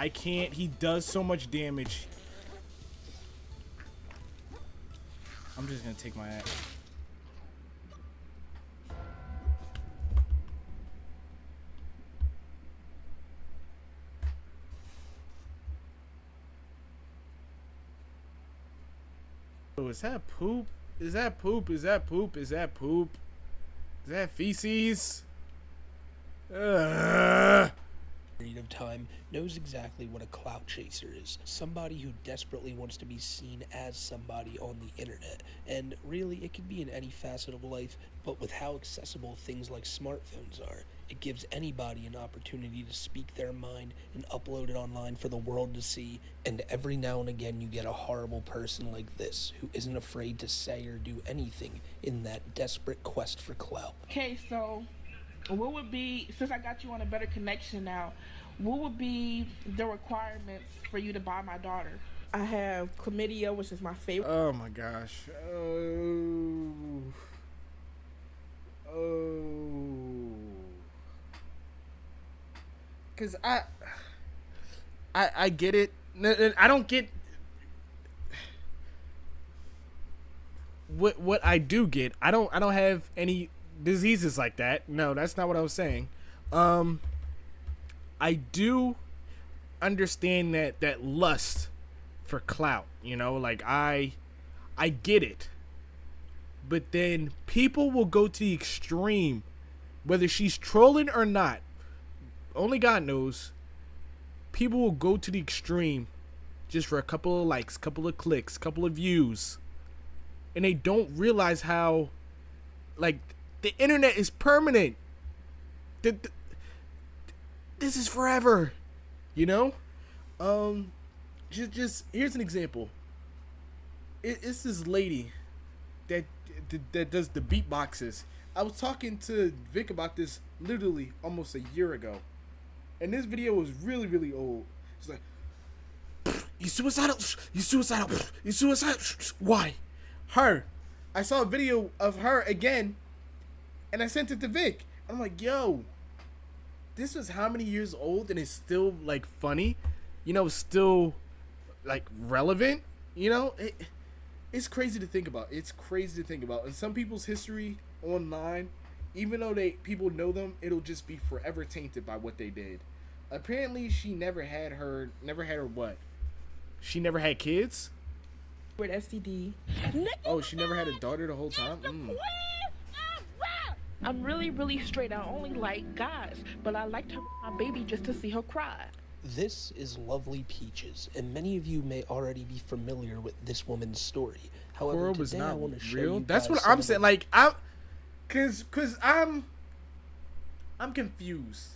I can't. He does so much damage. I'm just gonna take my axe. Oh, is that poop? Is that poop? Is that poop? Is that poop? Is that feces? Ugh. Of time knows exactly what a clout chaser is. Somebody who desperately wants to be seen as somebody on the internet. And really, it could be in any facet of life, but with how accessible things like smartphones are, it gives anybody an opportunity to speak their mind and upload it online for the world to see. And every now and again, you get a horrible person like this who isn't afraid to say or do anything in that desperate quest for clout. Okay, so what would be, since I got you on a better connection now, what would be the requirements for you to buy my daughter? I have chlamydia, which is my favorite. Oh my gosh. Oh. Cause I get it. I don't get what I do get. I don't have any diseases like that. No, that's not what I was saying. I do understand that lust for clout, you know, like I get it. But then people will go to the extreme, whether she's trolling or not. Only God knows. People will go to the extreme just for a couple of likes, couple of clicks, couple of views. And they don't realize how, like, the internet is permanent. This is forever, you know. Just here's an example. It's this lady that does the beatboxes. I was talking to Vic about this literally almost a year ago, and this video was really old. It's like, you suicidal, you suicidal, you suicidal. Why? Her. I saw a video of her again, and I sent it to Vic. I'm like, yo, this was how many years old and it's still like funny, you know, still like relevant, you know. It's crazy to think about. It's crazy to think about. And some people's history online, even though people know them, it'll just be forever tainted by what they did. Apparently, she never had her what? She never had kids? With STD. Oh, she never had a daughter the whole time? I'm really straight. I only like guys, but I liked her, my baby, just to see her cry. This is Lovely Peaches, and many of you may already be familiar with this woman's story. However, today I want to show you That's what guys I'm saying. Like, cause I'm confused.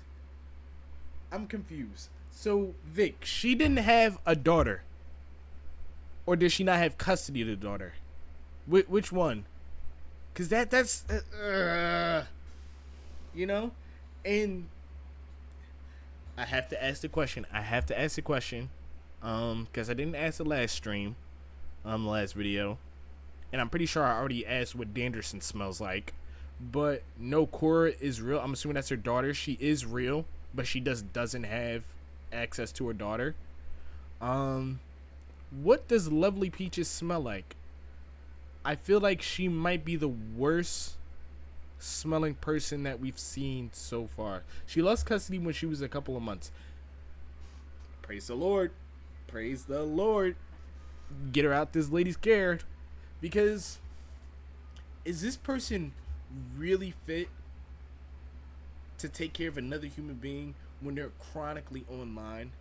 I'm confused. So Vic, she didn't have a daughter, or did she not have custody of the daughter? Which one? Cause that's you know, and I have to ask the question. Cause I didn't ask the last stream, the last video, and I'm pretty sure I already asked what Danderson smells like. But no, Cora is real. I'm assuming that's her daughter. She is real, but she doesn't have access to her daughter. What does Lovely Peaches smell like? I feel like she might be the worst smelling person that we've seen so far. She lost custody when she was a couple of months. Praise the Lord. Praise the Lord. Get her out this lady's care. Because is this person really fit to take care of another human being when they're chronically online?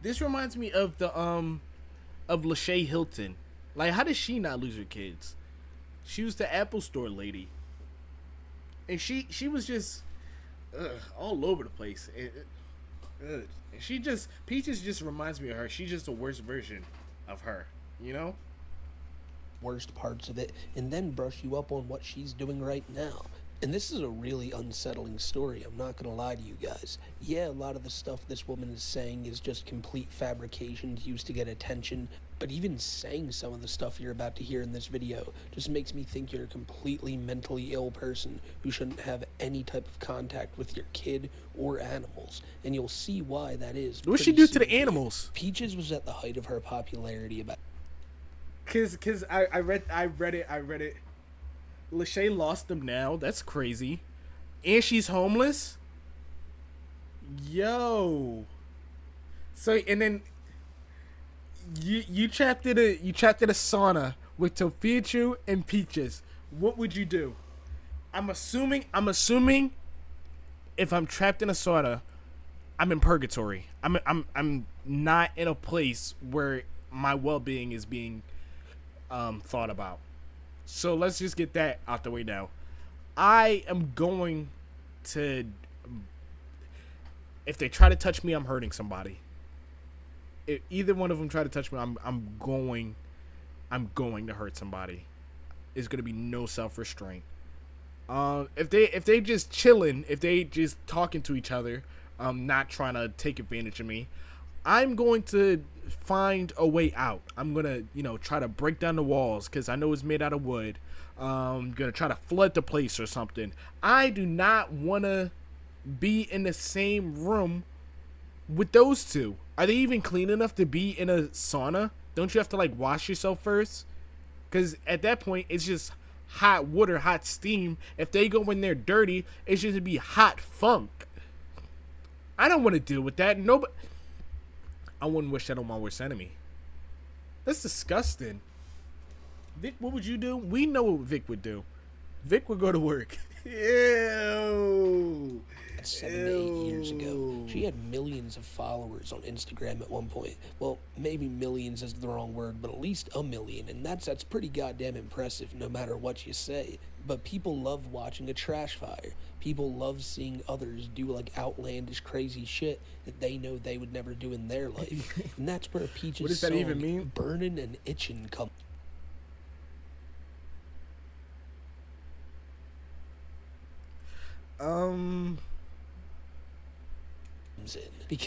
This reminds me of the of Lachey Hilton. Like, how did she not lose her kids? She was the Apple Store lady, and she was just all over the place. And Peaches just reminds me of her. She's just the worst version of her, you know? Worst parts of it, and then brush you up on what she's doing right now. And this is a really unsettling story, I'm not gonna lie to you guys. Yeah, a lot of the stuff this woman is saying is just complete fabrications used to get attention, but even saying some of the stuff you're about to hear in this video just makes me think you're a completely mentally ill person who shouldn't have any type of contact with your kid or animals. And you'll see why that is. What'd she do to the animals? Peaches was at the height of her popularity about... Cause I read it. Lachey lost them now. That's crazy. And she's homeless? Yo. So, and then you trapped in a sauna with Tofichu and Peaches. What would you do? I'm assuming if I'm trapped in a sauna, I'm in purgatory. I'm not in a place where my well-being is being thought about. So let's just get that out the way now. I am going to, if they try to touch me, I'm hurting somebody. If either one of them try to touch me, I'm going to hurt somebody. There's gonna be no self-restraint. If they just chilling, if they just talking to each other, not trying to take advantage of me, I'm going to find a way out. I'm gonna, try to break down the walls because I know it's made out of wood. Gonna try to flood the place or something. I do not want to be in the same room with those two. Are they even clean enough to be in a sauna? Don't you have to wash yourself first? Because at that point, it's just hot water, hot steam. If they go in there dirty, it's just gonna be hot funk. I don't want to deal with that. Nobody. I wouldn't wish that on my worst enemy. That's disgusting. Vic, what would you do? We know what Vic would do. Vic would go to work. Ew. 7 to 8 years ago. She had millions of followers on Instagram at one point. Well, maybe millions is the wrong word, but at least a million, and that's pretty goddamn impressive no matter what you say. But people love watching a trash fire. People love seeing others do outlandish crazy shit that they know they would never do in their life. And that's where Peach's What does that song, even mean? Burnin' and Itchin' comes in.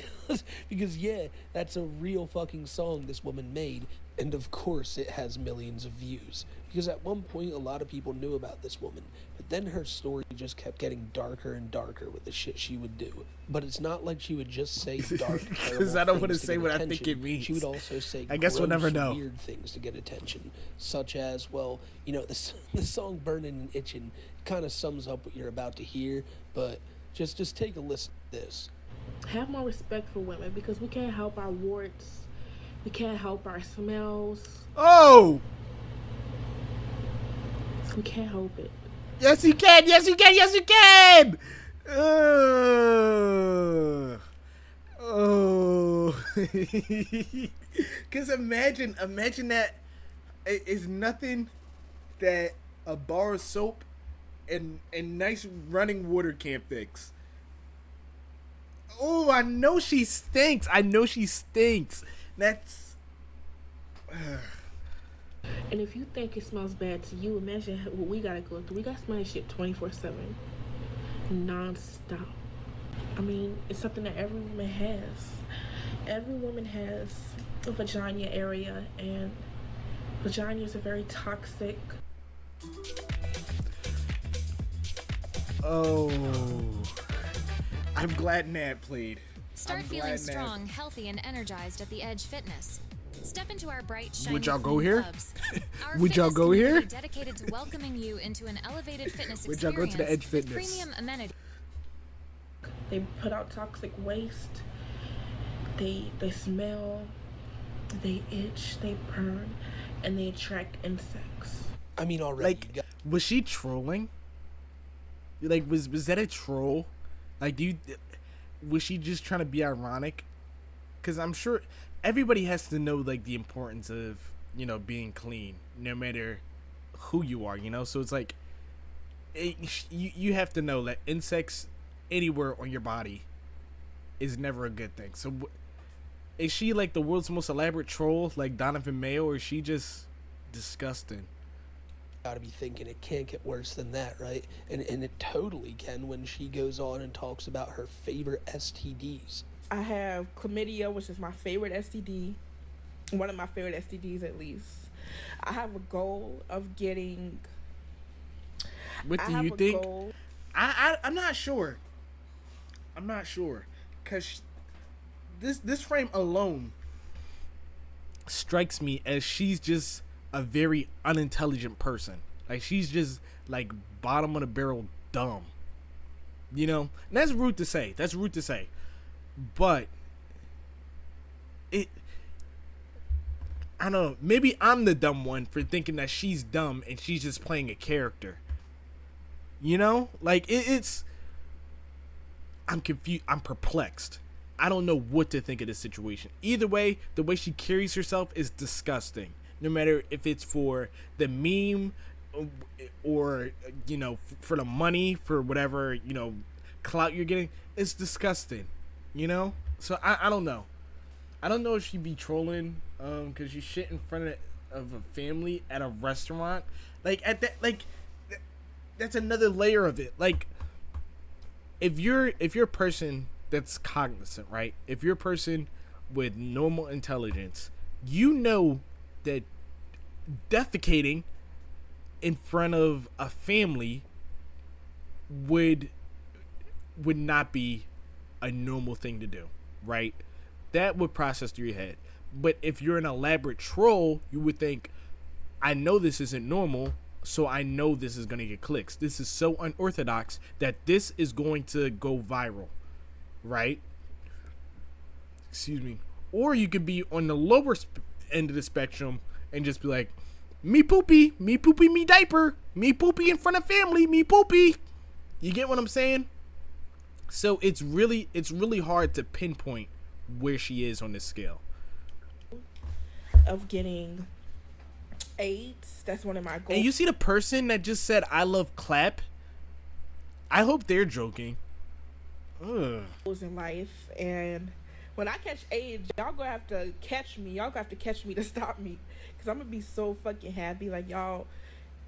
Because yeah, that's a real fucking song this woman made, and of course it has millions of views. Because at one point a lot of people knew about this woman, but then her story just kept getting darker and darker with the shit she would do. But it's not like she would just say dark, because I don't want to say what attention. I think it means. She would also say I guess we'll never know. Weird things to get attention, such as, well, the song "Burnin' and Itchin" kind of sums up what you're about to hear. But just take a listen to this. Have more respect for women, because we can't help our warts. We can't help our smells. Oh! We can't help it. Yes, you can! Yes, you can! Yes, you can! Oh. Because imagine that it's nothing that a bar of soap and nice running water can't fix. Oh, I know she stinks. That's... And if you think it smells bad to you, imagine what we gotta go through. We gotta smell this shit 24/7, non-stop. I mean, it's something that every woman has. Every woman has a vagina area, and vagina is a very toxic... Oh... I'm glad Nat played. Start feeling strong, healthy, and energized at the Edge Fitness. Step into our bright, shiny Would y'all go here? clubs. Our Would y'all fitness go here? community dedicated to welcoming you into an elevated fitness Would y'all go to the Edge with Fitness? premium amenities. They put out toxic waste. They smell. They itch. They burn, and they attract insects. I mean, already. Was she trolling? Was that a troll? Was she just trying to be ironic? Because I'm sure everybody has to know the importance of being clean, no matter who you are. So it's you have to know that insects anywhere on your body is never a good thing. So is she the world's most elaborate troll, like Donovan Mayo, or is she just disgusting? Gotta be thinking it can't get worse than that, right? And it totally can when she goes on and talks about her favorite STDs. I have chlamydia, which is my favorite STD, one of my favorite STDs at least. I have a goal of getting. What I do have you a think? goal. I'm not sure. I'm not sure, cause this frame alone strikes me as she's just a very unintelligent person. Like she's just like bottom of the barrel dumb. You know, and that's rude to say. That's rude to say, but it. I don't know. Maybe I'm the dumb one for thinking that she's dumb and she's just playing a character. You know, like it's. I'm confused. I'm perplexed. I don't know what to think of this situation. Either way, the way she carries herself is disgusting. No matter if it's for the meme or, you know, for the money, for whatever, you know, clout you're getting, it's disgusting. You know? So I don't know. I don't know if she'd be trolling because she shit in front of a family at a restaurant. Like, at that, like, that's another layer of it. Like, if you're a person that's cognizant, right? If you're a person with normal intelligence, you know that defecating in front of a family would not be a normal thing to do, right? That would process through your head. But if you're an elaborate troll, you would think, I know this isn't normal, so I know this is going to get clicks. This is so unorthodox that this is going to go viral, right? Excuse me. Or you could be on the lower end of the spectrum and just be like, me poopy, me diaper, me poopy in front of family, me poopy. You get what I'm saying? So it's really hard to pinpoint where she is on this scale. Of getting AIDS. That's one of my goals. And you see the person that just said, I love clap? I hope they're joking. Ugh. In life, and when I catch AIDS, y'all gonna have to catch me. Y'all gonna have to catch me to stop me, because I'm gonna be so fucking happy. Like, y'all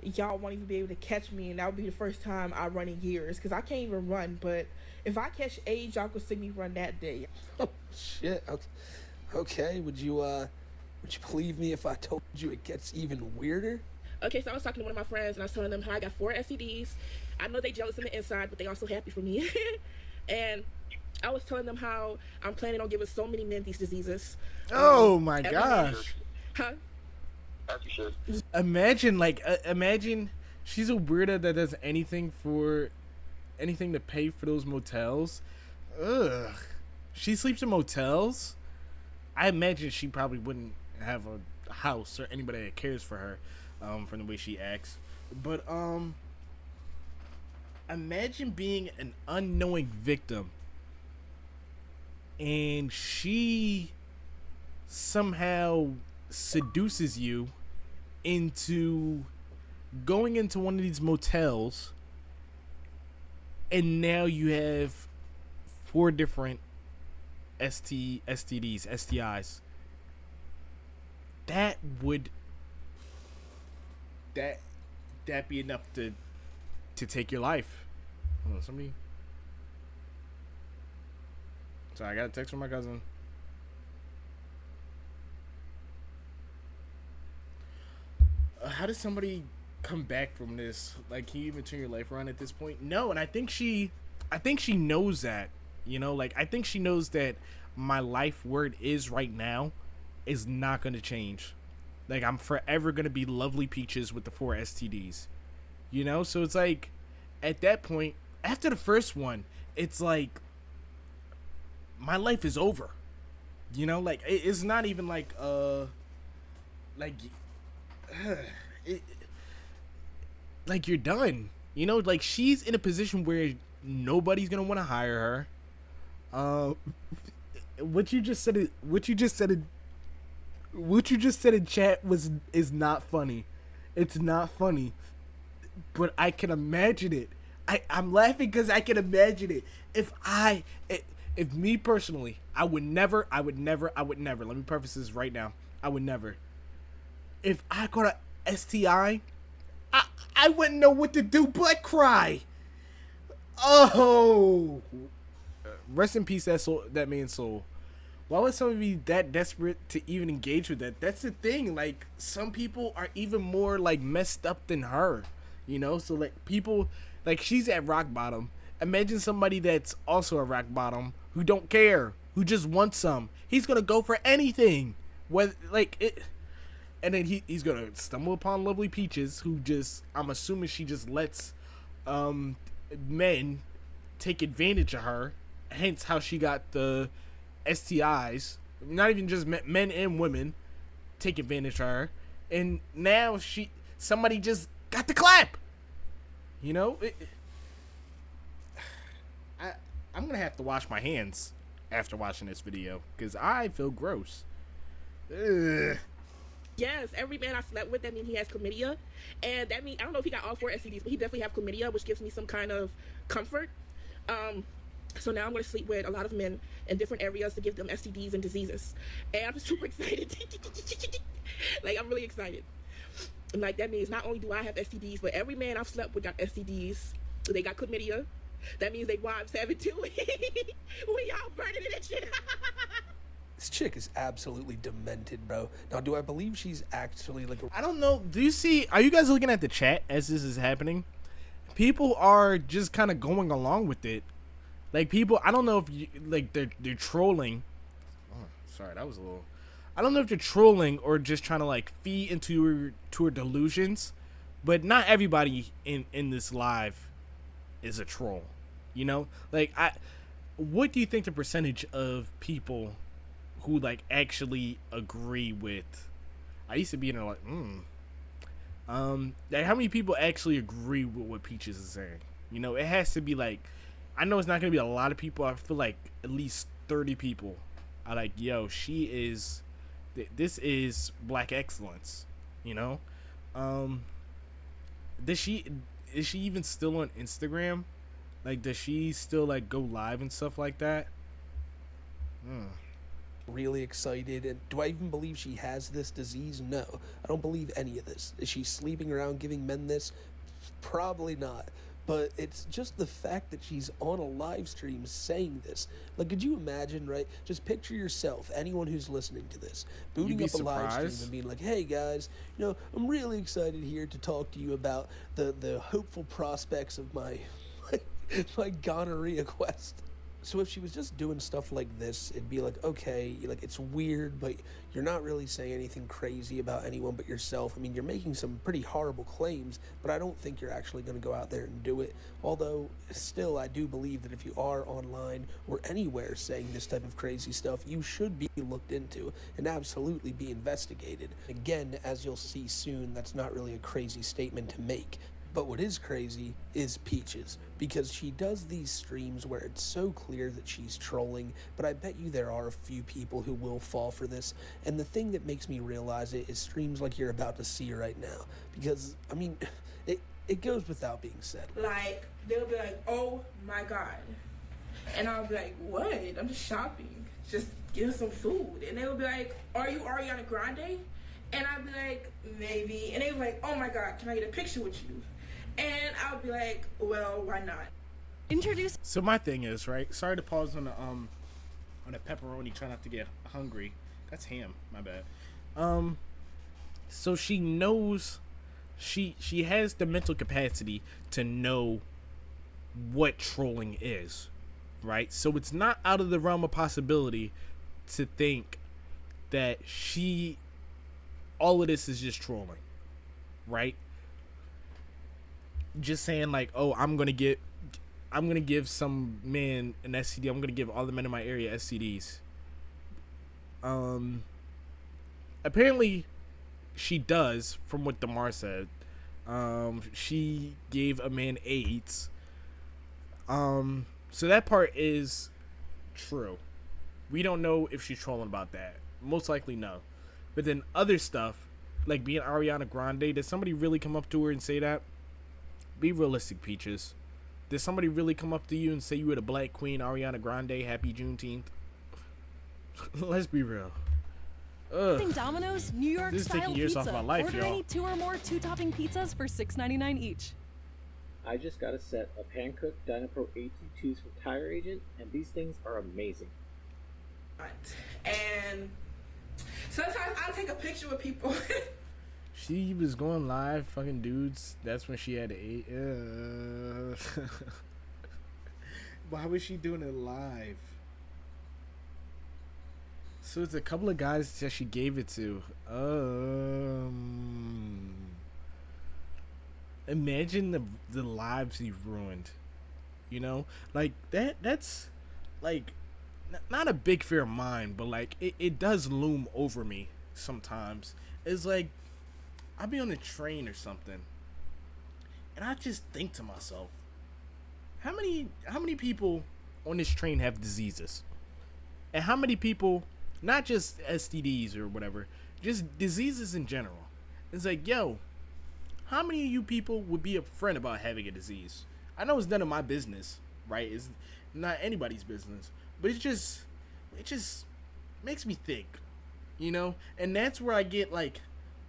won't even be able to catch me, and that would be the first time I run in years, because I can't even run. But if I catch AIDS, y'all could see me run that day. Oh shit. Okay. Would you believe me if I told you it gets even weirder? Okay, so I was talking to one of my friends, and I was telling them how I got 4 STDs. I know they jealous on the inside, but they also happy for me. And I was telling them how I'm planning on giving so many men these diseases. Oh my gosh. Huh? Imagine she's a weirdo that does anything to pay for those motels. Ugh. She sleeps in motels? I imagine she probably wouldn't have a house or anybody that cares for her, from the way she acts. But imagine being an unknowing victim and she somehow seduces you into going into one of these motels, and now you have 4 different STDs, STIs. That would that be enough to take your life? Hold on, somebody. Sorry, I got a text from my cousin. How does somebody come back from this? Like, can you even turn your life around at this point? No, and I think she knows that. You know, like, I think she knows that my life where it is right now is not going to change. Like, I'm forever going to be lovely peaches with the 4 STDs. You know? So it's like, at that point, after the first one, it's like, my life is over. You know? Like, it's not even like, like you're done. You know? Like, she's in a position where nobody's going to want to hire her. What you just said in chat is not funny. It's not funny, but I can imagine it. I'm laughing because I can imagine it. If me personally, I would never. Let me preface this right now. I would never. If I got a STI, I wouldn't know what to do but cry. Oh, rest in peace, that man's soul. Why would somebody be that desperate to even engage with that? That's the thing. Like, some people are even more like messed up than her, you know. So like, people, like, she's at rock bottom. Imagine somebody that's also at rock bottom who don't care, who just wants some. He's gonna go for anything, whether like it. And then he's gonna stumble upon lovely Peaches, who just, I'm assuming she just lets men take advantage of her. Hence how she got the STIs. Not even just men and women take advantage of her. And now somebody just got the clap. You know? I'm gonna have to wash my hands after watching this video, because I feel gross. Ugh. Yes, every man I slept with, that means he has chlamydia. And that means, I don't know if he got all 4 STDs, but he definitely have chlamydia, which gives me some kind of comfort. So now I'm going to sleep with a lot of men in different areas to give them STDs and diseases. And I'm just super excited. Like, I'm really excited. And like, that means not only do I have STDs, but every man I've slept with got STDs. They got chlamydia. That means they wives have it too. We all burning it and shit. This chick is absolutely demented, bro. Now, do I believe she's actually like I don't know. Are you guys looking at the chat as this is happening? People are just kind of going along with it. Like, people, I don't know if they're trolling. Oh, sorry, that was a little. I don't know if they're trolling or just trying to like feed into her delusions, but not everybody in this live is a troll. You know, like, what do you think the percentage of people who like actually agree with? I used to be in there like, like, how many people actually agree with what Peaches is saying? You know, it has to be like, I know it's not gonna be a lot of people. I feel like at least 30 people are like, yo, this is black excellence. You know, is she even still on Instagram? Like, does she still like go live and stuff like that? really excited? And do I even believe she has this disease? No, I don't believe any of this. Is she sleeping around giving men this? Probably not. But it's just the fact that she's on a live stream saying this. Like, could you imagine, right? Just picture yourself, anyone who's listening to this, booting up a live stream and being like, hey guys, I'm really excited here to talk to you about the hopeful prospects of my my gonorrhea quest. So if she was just doing stuff like this, it'd be like, okay, like, it's weird, but you're not really saying anything crazy about anyone but yourself. I mean, you're making some pretty horrible claims, but I don't think you're actually going to go out there and do it. Although, still, I do believe that if you are online or anywhere saying this type of crazy stuff, you should be looked into and absolutely be investigated. Again, as you'll see soon, that's not really a crazy statement to make. But what is crazy is Peaches, because she does these streams where it's so clear that she's trolling, but I bet you there are a few people who will fall for this. And the thing that makes me realize it is streams like you're about to see right now. Because, I mean, it goes without being said. Like, they'll be like, oh my God. And I'll be like, what? I'm just shopping. Just getting some food. And they'll be like, are you Ariana Grande? And I'll be like, maybe. And they'll be like, oh my God, can I get a picture with you? And I'll be like, well, why not? So my thing is, right? Sorry to pause on the pepperoni. Try not to get hungry. That's ham. My bad. So she knows, she has the mental capacity to know what trolling is, right? So it's not out of the realm of possibility to think that all of this is just trolling, right? Just saying like, oh, I'm gonna give some man an STD. I'm gonna give all the men in my area STDs. Apparently, she does, from what Damar said. She gave a man AIDS. So that part is true. We don't know if she's trolling about that. Most likely no. But then other stuff, like being Ariana Grande, did somebody really come up to her and say that? Be realistic, Peaches. Did somebody really come up to you and say you were the Black Queen, Ariana Grande, happy Juneteenth? Let's be real. Ugh. Think Domino's New York This is style taking years pizza. off my life, Order y'all. any 2 or more 2-topping pizzas for $6.99 each. I just got a set of hand-cooked Dynapro AT2s from Tire Agent, and these things are amazing. And sometimes I'll take a picture with people. She was going live, fucking dudes. That's when she had to Why was she doing it live? So it's a couple of guys that she gave it to. Imagine the lives he ruined. You know, like that's like not a big fear of mine, but like it does loom over me sometimes. It's like I'll be on a train or something, and I just think to myself, how many people on this train have diseases, and how many people, not just STDs or whatever, just diseases in general. It's like, yo, how many of you people would be upfront about having a disease? I know it's none of my business, right? It's not anybody's business, but it just makes me think, you know? And that's where I get like,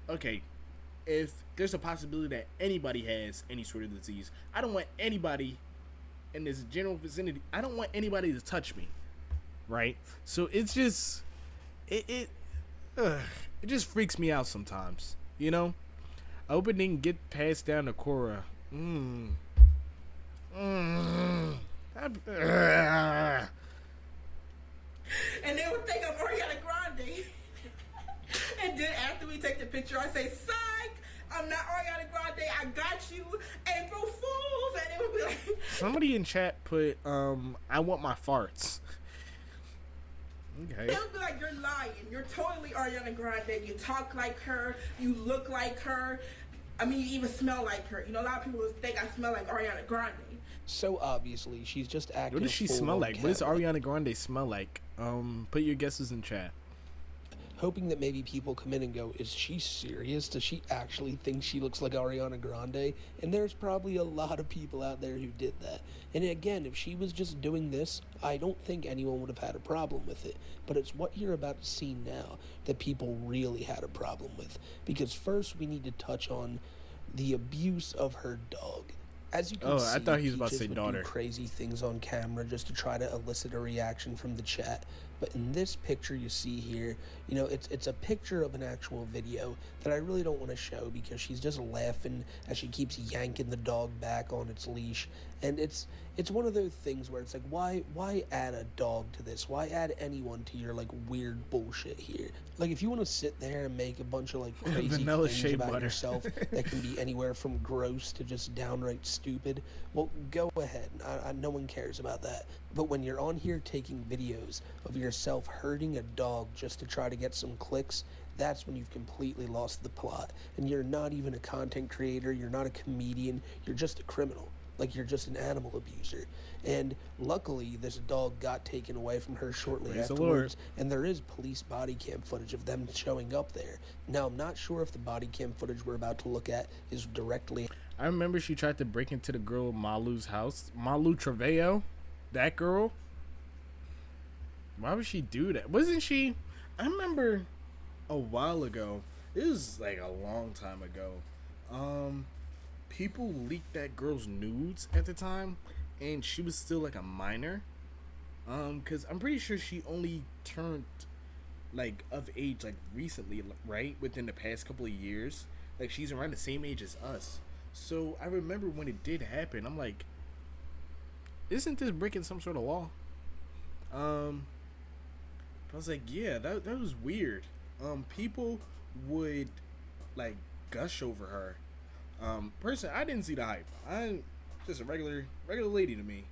okay, if there's a possibility that anybody has any sort of disease, I don't want anybody in this general vicinity, I don't want anybody to touch me, right? So it's just, it just freaks me out sometimes, you know? I hope it didn't get passed down to Cora. And they would think I'm Ariana Grande. And then after we take the picture, I say, psych, I'm not Ariana Grande, I got you, April Fools. And it would be like... Somebody in chat put, I want my farts. Okay. It would be like, you're lying. You're totally Ariana Grande. You talk like her. You look like her. I mean, you even smell like her. You know, a lot of people think I smell like Ariana Grande. So obviously, she's just acting. What does she a fool smell on like? What does camera. Ariana Grande smell like? Put your guesses in chat. Hoping that maybe people come in and go, is she serious? Does she actually think she looks like Ariana Grande? And there's probably a lot of people out there who did that. And again, if she was just doing this, I don't think anyone would have had a problem with it. But it's what you're about to see now that people really had a problem with. Because first we need to touch on the abuse of her dog. As you can see, I thought he was about to Peaches say would daughter. do crazy things on camera just to try to elicit a reaction from the chat. But in this picture you see here, you know, it's a picture of an actual video that I really don't want to show because she's just laughing as she keeps yanking the dog back on its leash. And it's one of those things where it's like, why add a dog to this? Why add anyone to your like weird bullshit here? Like if you want to sit there and make a bunch of like crazy Vanilla things shea about butter. yourself that can be anywhere from gross to just downright stupid, well, go ahead. No one cares about that. But when you're on here taking videos of yourself hurting a dog just to try to get some clicks, that's when you've completely lost the plot. And you're not even a content creator, you're not a comedian, you're just a criminal. Like you're just an animal abuser. And luckily this dog got taken away from her shortly Praise the afterwards, and there is police body cam footage of them showing up there. Now I'm not sure if the body cam footage we're about to look at is directly... I remember she tried to break into the girl Malu's house. Malu Trevello, that girl. Why would she do that? Wasn't she? I remember a while ago. It was like a long time ago. People leaked that girl's nudes at the time, and she was still like a minor. Cause I'm pretty sure she only turned like of age like recently, right? Within the past couple of years. Like she's around the same age as us. So I remember when it did happen, I'm like, isn't this breaking some sort of law? I was like, yeah, that was weird. People would like gush over her. Person, I didn't see the hype. I'm just a regular lady to me.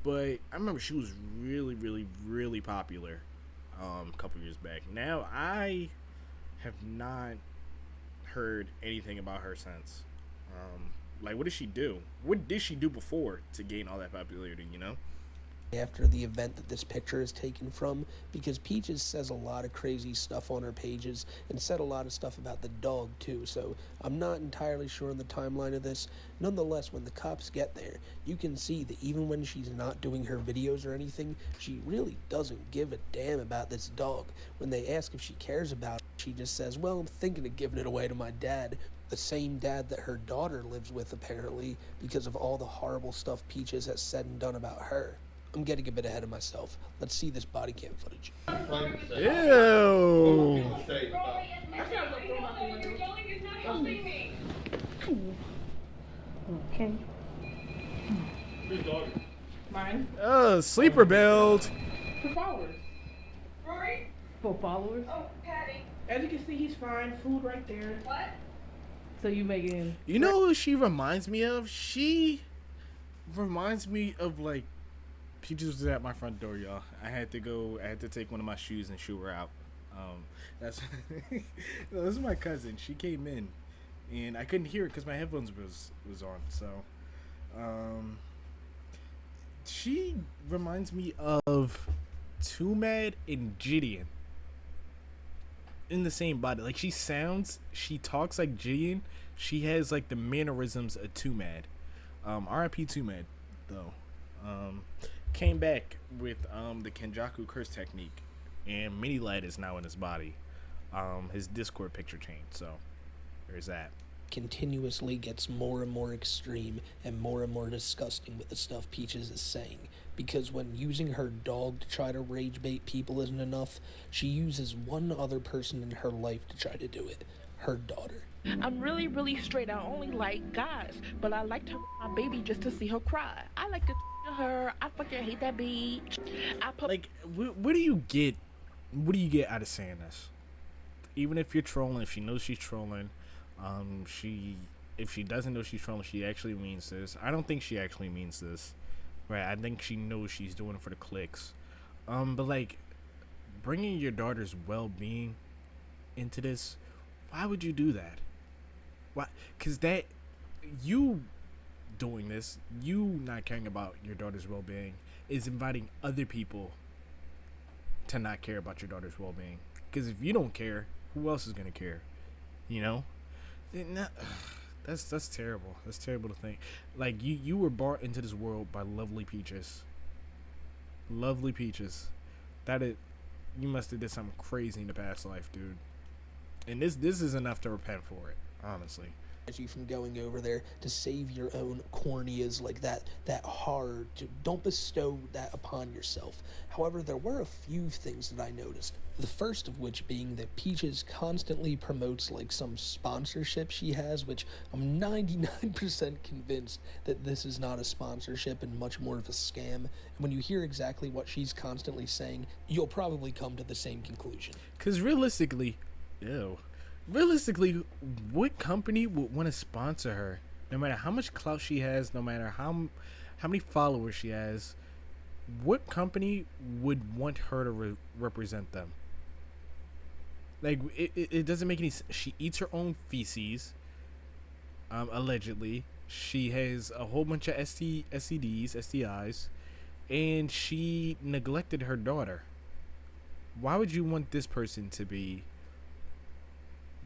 But I remember she was really popular a couple years back. Now I have not heard anything about her since. Like, what did she do? What did she do before to gain all that popularity, you know? after the event that this picture is taken from, because Peaches says a lot of crazy stuff on her pages and said a lot of stuff about the dog too, so I'm not entirely sure on the timeline of this. Nonetheless, when the cops get there, you can see that even when she's not doing her videos or anything, she really doesn't give a damn about this dog. When they ask if she cares about it, she just says, well, I'm thinking of giving it away to my dad. The same dad that her daughter lives with, apparently, because of all the horrible stuff Peaches has said and done about her. I'm getting a bit ahead of myself. Let's see this body cam footage. Ew. Okay. Mine? Sleeper build. For followers. Rory? For followers? Oh, Patty. As you can see, he's fine. Food right there. What? So you making... You know who she reminds me of? She reminds me of, like, Peaches was at my front door, y'all. I had to take one of my shoes and shoo her out. That's no, this is my cousin. She came in, and I couldn't hear it because my headphones was on. So, she reminds me of Too Mad and Gideon in the same body. Like, she talks like Gideon. She has like the mannerisms of Too Mad. R.I.P. Too Mad, though. Came back with the Kenjaku curse technique, and Mini Lad is now in his body. His Discord picture changed, so there's that. Continuously gets more and more extreme and more disgusting with the stuff Peaches is saying, because when using her dog to try to rage bait people isn't enough, she uses one other person in her life to try to do it, her daughter. I'm really straight. I only like guys, but I like to my baby just to see her cry. I like to her. I fucking hate that bitch. Like, what do you get? What do you get out of saying this? Even if you're trolling, if she knows she's trolling, if she doesn't know she's trolling, she actually means this. I don't think she actually means this, right? I think she knows she's doing it for the clicks. But like, bringing your daughter's well-being into this, why would you do that? Why? Because that, you doing this, you not caring about your daughter's well-being, is inviting other people to not care about your daughter's well-being. Because if you don't care, who else is gonna care? You know? That's terrible. That's terrible to think. Like, you were brought into this world by lovely Peaches. Lovely Peaches. You must have did something crazy in the past life, dude. And this is enough to repent for it, honestly. You from going over there to save your own corneas like that hard. Don't bestow that upon yourself. However, there were a few things that I noticed. The first of which being that Peaches constantly promotes like some sponsorship she has, which I'm 99% convinced that this is not a sponsorship and much more of a scam. And when you hear exactly what she's constantly saying, you'll probably come to the same conclusion. Because realistically, what company would want to sponsor her? No matter how much clout she has, no matter how many followers she has, what company would want her to represent them? Like, it doesn't make any sense. She eats her own feces, allegedly. She has a whole bunch of STDs, STIs, and she neglected her daughter. Why would you want this person to be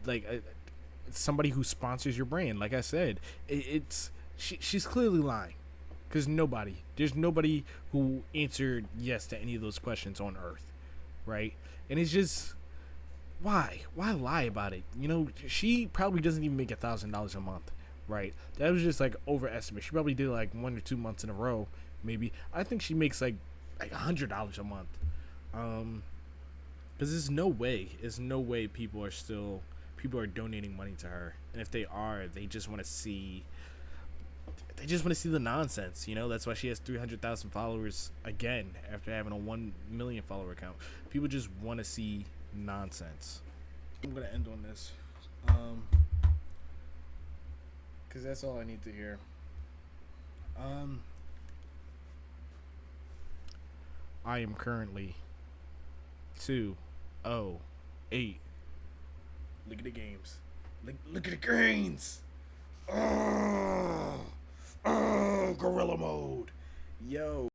like somebody who sponsors your brand? Like I said, she's clearly lying, because there's nobody who answered yes to any of those questions on Earth, right? And it's just, why lie about it? You know, she probably doesn't even make $1,000 a month, right? That was just like overestimate. She probably did like 1 or 2 months in a row, maybe. I think she makes like $100 a month, because there's no way people are donating money to her. And if they are, they just want to see the nonsense, you know? That's why she has 300,000 followers again after having a 1 million follower account. People just want to see nonsense. I'm gonna end on this, because that's all I need to hear. I am currently 2-0-8. Look at the games. Look at the grains. Oh, gorilla mode. Yo.